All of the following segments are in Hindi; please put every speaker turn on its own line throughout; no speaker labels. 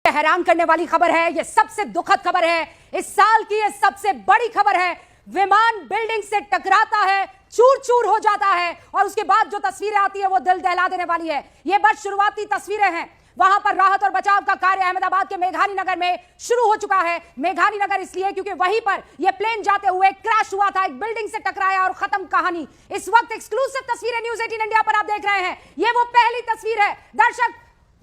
हैरान करने वाली खबर है, यह सबसे दुखद खबर है, इस साल की यह सबसे बड़ी खबर है। विमान बिल्डिंग से टकराता है, चूर चूर हो जाता है और उसके बाद जो तस्वीरें आती है वो दिल दहला देने वाली है। ये बस शुरुआती तस्वीरें हैं। वहां पर राहत और बचाव का कार्य अहमदाबाद के मेघानी नगर में शुरू हो चुका है। मेघानी नगर इसलिए क्योंकि वहीं पर यह प्लेन जाते हुए क्रैश हुआ था, एक बिल्डिंग से टकराया और खत्म कहानी। इस वक्त एक्सक्लूसिव तस्वीरें न्यूज़ 18 इंडिया पर आप देख रहे हैं। यह वो पहली तस्वीर है दर्शक,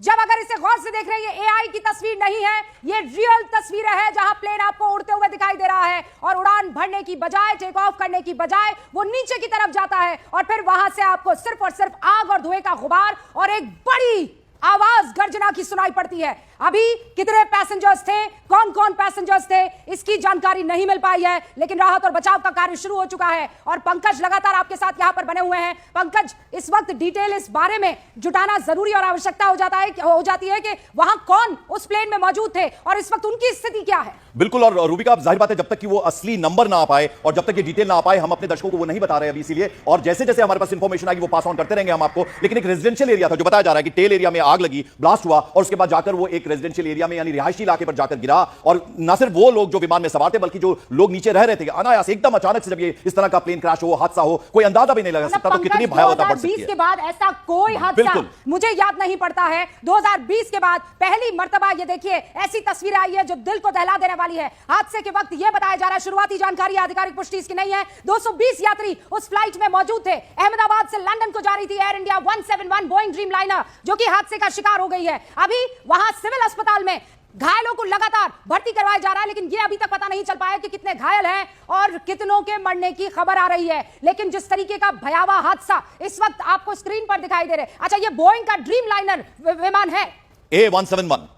जब अगर इसे गौर से देख रहे हैं, ये एआई की तस्वीर नहीं है, ये रियल तस्वीरें है जहां प्लेन आपको उड़ते हुए दिखाई दे रहा है और उड़ान भरने की बजाय, टेक ऑफ करने की बजाय वो नीचे की तरफ जाता है और फिर वहां से आपको सिर्फ और सिर्फ आग और धुएं का गुबार और एक बड़ी आवाज गर्जना की सुनाई पड़ती है। अभी कितने पैसेंजर्स थे, कौन कौन पैसेंजर्स थे, इसकी जानकारी नहीं मिल पाई है, लेकिन राहत और बचाव का कार्य शुरू हो चुका है और पंकज लगातार आपके साथ यहां पर बने हुए हैं। पंकज, इस वक्त डिटेल इस बारे में जुटाना जरूरी और आवश्यकता हो जाती है कि वहां कौन उस प्लेन में मौजूद थे और इस वक्त उनकी स्थिति क्या है।
बिल्कुल, और रूबिका, जाहिर बात है जब तक कि वो असली नंबर ना आ पाए और जब तक ये डिटेल ना आ पाए, हम अपने दर्शकों को वो नहीं बता रहे अभी, इसीलिए। और जैसे जैसे हमारे पास इंफॉर्मेशन आएगी वो पास ऑन करते रहेंगे हम आपको। लेकिन एक रेजिडेंशियल एरिया था जो बताया जा रहा है कि टेल एरिया में आग लगी, ब्लास्ट हुआ और उसके बाद जाकर वो एक रेजिडेंशियल एरिया में यानी रिहायशी इलाके पर जाकर गिरा। और न सिर्फ वो लोग जो विमान में सवार थे बल्कि जो लोग नीचे रह रहे थे, अनायास एकदम अचानक से जब ये इस तरह का प्लेन क्रैश हो, हादसा हो, कोई अंदाजा भी नहीं लगा सकता। तो कितनी भयावहता बढ़ सकती है।
2020 के बाद ऐसा कोई हादसा मुझे याद नहीं पड़ता है। 2020 के बाद पहली मर्तबा ये देखिए ऐसी तस्वीर आई है जो दिल को दहला देने वाली है। हादसे के वक्त यह बताया जा रहा है, शुरुआती जानकारी, आधिकारिक पुष्टि इसकी नहीं है, 220 यात्री उस फ्लाइट में मौजूद थे। अहमदाबाद से लंदन को जा रही थी एयर इंडिया 171 बोइंग ड्रीमलाइनर, जो कि हादसे का शिकार हो गई है। अभी वहां सिविल अस्पताल में घायलों को लगातार भर्ती करवाया जा रहा है, लेकिन यह अभी तक पता नहीं चल पाया कि कितने घायल हैं और कितनों के मरने की खबर आ रही है। लेकिन जिस तरीके का भयावह हादसा इस वक्त आपको स्क्रीन पर दिखाई दे रहे हैं। अच्छा, यह बोइंग का ड्रीमलाइनर विमान है A171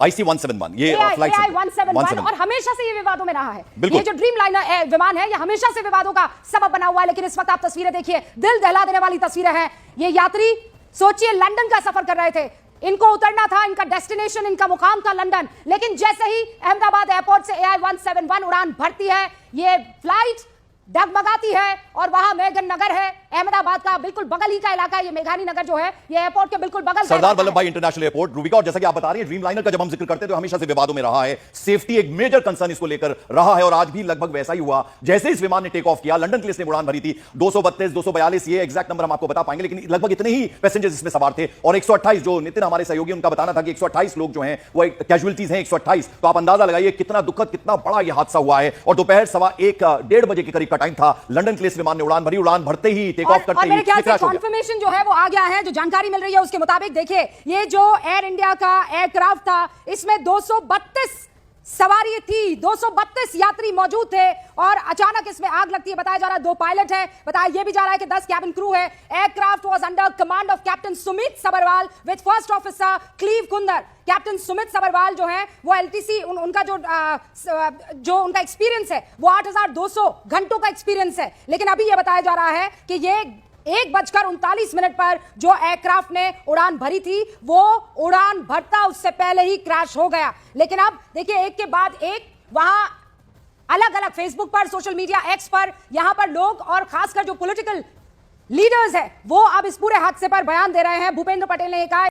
IC171, ये फ्लाइट
AI-171 और हमेशा से ये विवादों में रहा है। ये जो ड्रीमलाइनर विमान है, ये हमेशा से विवादों का सबब बना हुआ है। लेकिन इस वक्त आप तस्वीरें देखिए, दिल दहला देने वाली तस्वीरें हैं। ये यात्री सोचिए लंदन का सफर कर रहे थे, इनको उतरना था, इनका डेस्टिनेशन, इनका मुकाम था लंदन। लेकिन जैसे ही अहमदाबाद एयरपोर्ट से AI-171 उड़ान भरती है, ये फ्लाइट डगमगाती है और वहां मेघन नगर है, अहमदाबाद का बिल्कुल बगल ही का इलाका है। ये मेघानी नगर जो है ये एयरपोर्ट के बिल्कुल बगल,
सरदार वल्लभ भाई इंटरनेशनल एयरपोर्ट। रूबिका, और जैसा कि आप बता रही हैं, ड्रीमलाइनर का जब हम जिक्र करते हैं तो हमेशा से विवादों में रहा है। सेफ्टी एक मेजर कंसर्न इसको लेकर रहा है और आज भी लगभग वैसा ही हुआ। जैसे इस विमान ने टेक ऑफ किया, लंदन के लिए इसने उड़ान भरी थी, 232 242, ये एग्जैक्ट नंबर हम आपको बता पाएंगे, लेकिन लगभग इतने ही पैसेंजर्स इसमें सवार थे। और 128, जो नितिन हमारे सहयोगी, उनका बताना था कि 128 लोग जो हैं वो कैजुअलिटीज हैं, 128। तो आप अंदाजा लगाइए कितना दुखद, कितना बड़ा यह हादसा हुआ है। और दोपहर 1:15 बजे के करीब का टाइम था। लंदन के लिए इस विमान ने उड़ान भरी, उड़ान भरते ही, टेक ऑफ करते ही
कंफर्मेशन जो है वो आ गया है। जो जानकारी मिल रही है उसके मुताबिक देखिए, ये जो एयर इंडिया का एयरक्राफ्ट था, इसमें 232 सवारी थी, 232 यात्री मौजूद थे और अचानक इसमें आग लगती है। बताया जा रहा है 2 पायलट है, बताया यह भी जा रहा है कि 10 कैबिन क्रू है। Aircraft was under command of captain Sumit Sabharwal with first officer Clive Kunder. Captain Sumit Sabharwal जो है वो LTC, उनका जो उनका एक्सपीरियंस है वो 8200 घंटों का एक्सपीरियंस है। लेकिन अभी यह बताया जा रहा है कि ये 1:39 पर जो एयरक्राफ्ट ने उड़ान भरी थी वो उड़ान भरता उससे पहले ही क्रैश हो गया। लेकिन अब देखिए, एक के बाद एक वहां अलग अलग फेसबुक पर, सोशल मीडिया एक्स पर, यहां पर लोग और खासकर जो पॉलिटिकल लीडर्स हैं वो अब इस पूरे हादसे पर बयान दे रहे हैं। भूपेंद्र पटेल ने कहा